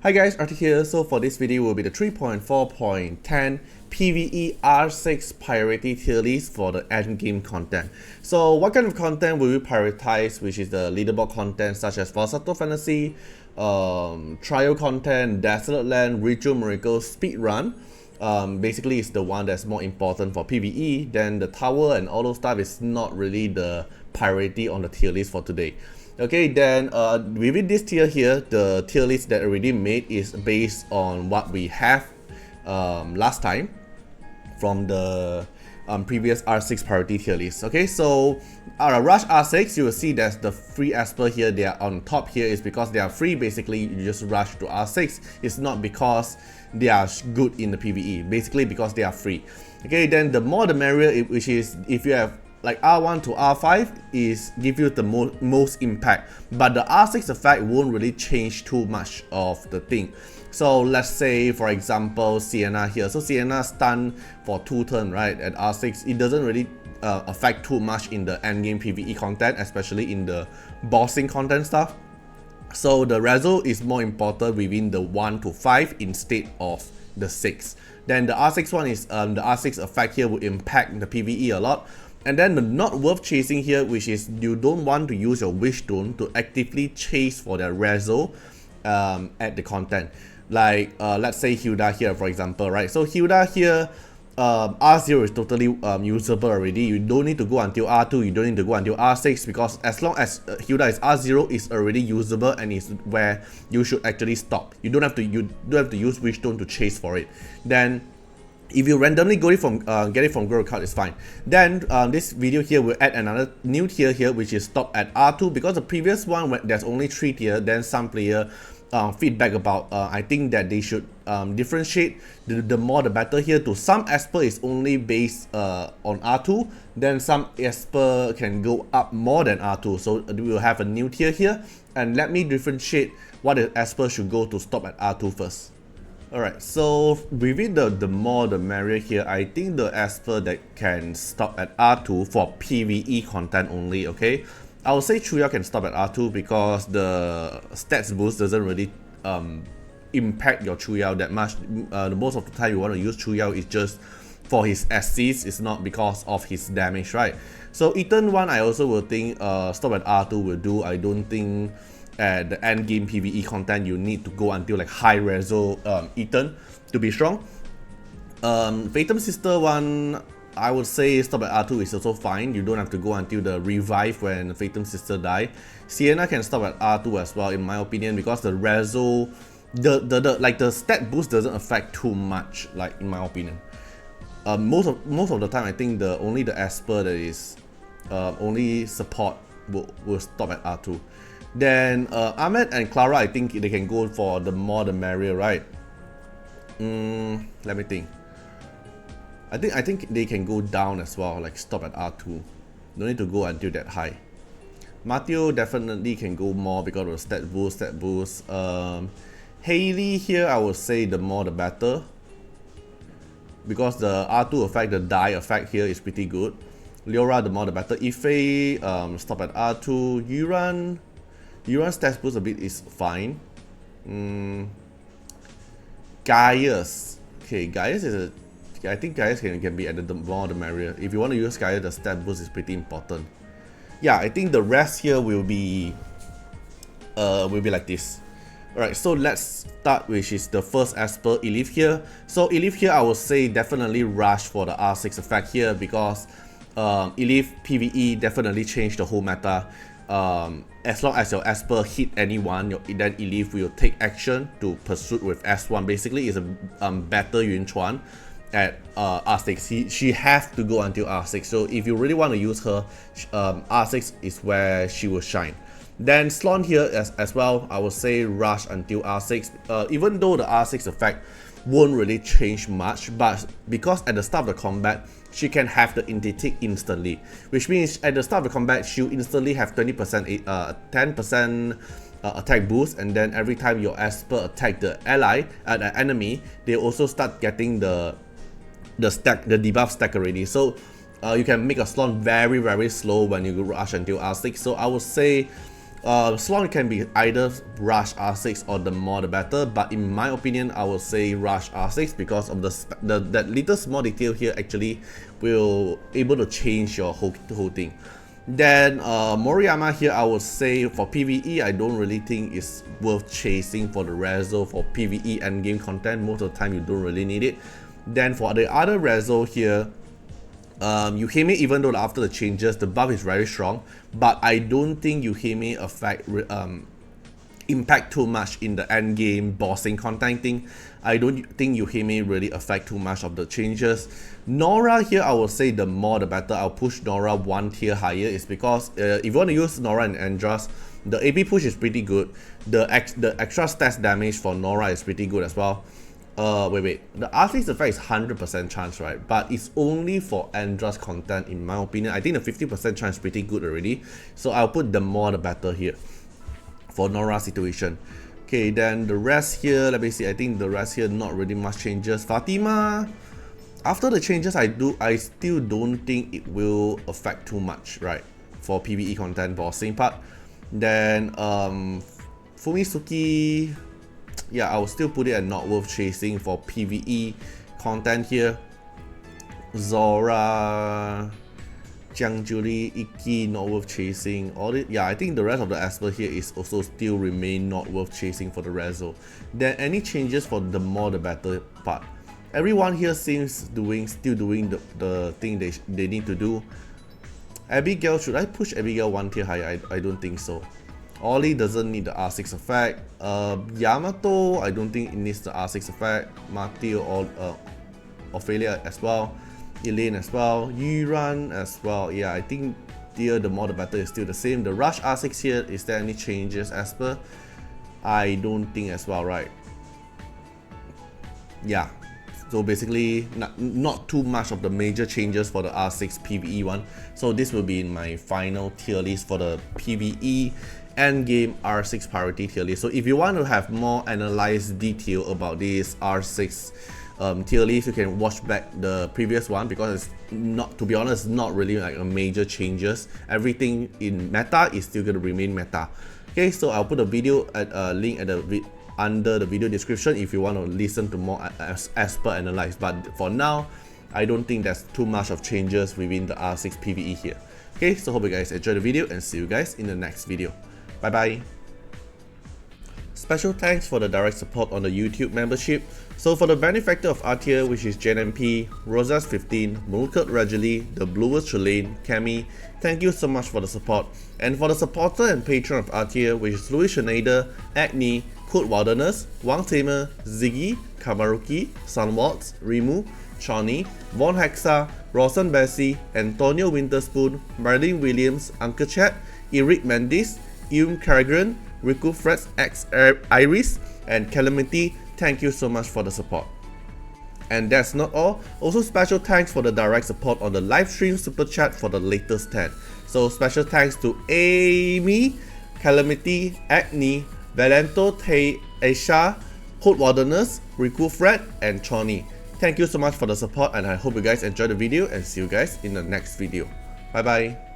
Hi guys, Artiar here. So for this video will be the 3.4.10 PVE R6 priority tier list for the endgame content. So what kind of content will we prioritize, which is the leaderboard content such as Versatile Fantasy, trial content, Desolate Land, Ritual Miracle, Speedrun. Basically it's the one that's more important for PVE. Then the tower and all those stuff is not really the priority on the tier list for today. Okay, then within this tier here, the tier list that I already made is based on what we have last time from the previous R6 priority tier list. Okay, so Rush R6, you will see that the free Esper here, they are on top here is because they are free. Basically, you just rush to R6. It's not because they are good in the PvE, basically because they are free. Okay, then the more the merrier, which is if you have like R1 to R5 is give you the most impact, but the R6 effect won't really change too much of the thing. So let's say for example Sienna here, so Sienna stun for 2 turns, right? At R6 it doesn't really affect too much in the endgame PvE content, especially in the bossing content stuff. So the Reso is more important within the 1 to 5 instead of the 6. Then the R6 one is the R6 effect here will impact the PvE a lot. And then the not worth chasing here, which is you don't want to use your wish stone to actively chase for the Reso at the content. Like let's say Hilda here for example, right? So Hilda here, R0 is totally usable already. You don't need to go until R2, you don't need to go until R6, because as long as Hilda is R0 is already usable and is where you should actually stop. You don't have to use wish stone to chase for it. Then if you randomly get it from Girl card, it's fine. Then this video here will add another new tier here, which is stop at R2, because the previous one when there's only 3 tier. Then some player feedback about I think that they should differentiate the more the better here. To some Esper is only based on R2, then some Esper can go up more than R2. So we will have a new tier here, and let me differentiate what the Esper should go to stop at R2 first. Alright, so within the more the merrier here, I think the Esper that can stop at R2 for PvE content only, okay? I would say Chuyao can stop at R2 because the stats boost doesn't really impact your Chuyao that much. Most of the time you want to use Chuyao is just for his assist, it's not because of his damage, right? So Ethan one I also will think stop at R2 will do. I don't think at the end game PvE content you need to go until like high Reso Ethan to be strong. Phantom Sister one, I would say stop at R2 is also fine. You don't have to go until the revive when Phantom Sister die. Sienna can stop at R2 as well in my opinion, because the Reso, the stat boost doesn't affect too much, like in my opinion. Most of the time I think only the Esper that is only support will stop at R2. Then Ahmed and Clara, I think they can go for the more the merrier, right? Let me think. I think they can go down as well, like stop at R2. No need to go until that high. Matteo definitely can go more because of stat boost. Haley here, I would say the more the better, because the R2 effect, the die effect here is pretty good. Leora, the more the better. Ife, stop at R2. Yuran stats boost a bit is fine. Gaius. Okay, Gaius is I think Gaius can be at the more the merrier. If you want to use Gaius, the stat boost is pretty important. Yeah, I think the rest here will be like this. Alright, so let's start, which is the first Esper, Elif here. So Elif here, I would say definitely rush for the R6 effect here, because Elif PvE definitely changed the whole meta. As long as your Esper hit anyone, then Elif will take action to pursue with S1. Basically, it's a better Yun Chuan at R6. She has to go until R6. So if you really want to use her, R6 is where she will shine. Then Slon here as well, I would say rush until R6. Even though the R6 effect won't really change much, but because at the start of the combat she can have the Inti-Tick instantly, which means at the start of the combat she'll instantly have 10% attack boost, and then every time your Esper attack the enemy, they also start getting the debuff stack already. So you can make a slot very slow when you rush until R6. So I would say Slot can be either Rush R6 or the more the better, but in my opinion I will say Rush R6 because of that little small detail here actually will able to change your whole thing. Then Moriyama here I would say for PvE I don't really think it's worth chasing for the Reso for PvE endgame content. Most of the time you don't really need it. Then for the other Reso here, Yuhime, even though after the changes the buff is very strong, but I don't think Yuhime impact too much in the end game bossing content thing. I don't think Yuhime really affect too much of the changes. Nora here I will say the more the better. I'll push Nora one tier higher is because if you want to use Nora and Andras, the AP push is pretty good. The extra stats damage for Nora is pretty good as well. Wait, the R6 effect is 100% chance, right? But it's only for Andras content in my opinion. I think the 50% chance is pretty good already. So I'll put the more the better here for Nora situation. Okay, then the rest here, let me see. I think the rest here not really much changes. Fatima, after the changes I still don't think it will affect too much, right? For PvE content bossing part. Then Fumisuki, yeah, I will still put it at not worth chasing for PvE content here. Zora, Jiangjuli, Iki, not worth chasing. Yeah, I think the rest of the Esper here is also still remain not worth chasing for the Reso. Then any changes for the more the better part. Everyone here seems still doing the thing they need to do. Abigail, should I push Abigail one tier higher? I don't think so. Ollie doesn't need the R6 effect. Yamato, I don't think it needs the R6 effect. Mateo or Ophelia as well. Elaine as well. Yuran as well. Yeah, I think here the more the better is still the same. The Rush R6 here, is there any changes as per? I don't think as well, right? Yeah. So basically, not too much of the major changes for the R6 PvE one. So this will be in my final tier list for the PvE Endgame R6 priority tier list. So if you want to have more analyzed detail about this R6 tier list, you can watch back the previous one because it's not, to be honest, not really like a major changes. Everything in meta is still going to remain meta. Okay, so I'll put a video at a link at the under the video description if you want to listen to more as per analyzed. But for now, I don't think there's too much of changes within the R6 PvE here. Okay, so hope you guys enjoyed the video and see you guys in the next video. Bye bye. Special thanks for the direct support on the YouTube membership. So for the benefactor of Artiar, which is JNMP, Rosas15, Mulkut Rajali, The Bluest Trelane, Cami, thank you so much for the support. And for the supporter and patron of Artiar, which is Louis Schneider, Agni, Code Wilderness, Wang Tamer, Ziggy, Kamaruki, Sunwaltz, Rimu, Shawnee, Von Hexa, Rawson Bessie, Antonio Winterspoon, Marlene Williams, Uncle Chat, Eric Mendes, Carrigan, Riku Freds X Iris, and Calamity. Thank you so much for the support. And that's not all. Also special thanks for the direct support on the live stream super chat for the latest 10. So special thanks to Amy, Calamity, Agni, Valento, Tay, Aisha, Code Wilderness, Riku Fred, and Choni. Thank you so much for the support and I hope you guys enjoyed the video and see you guys in the next video. Bye bye.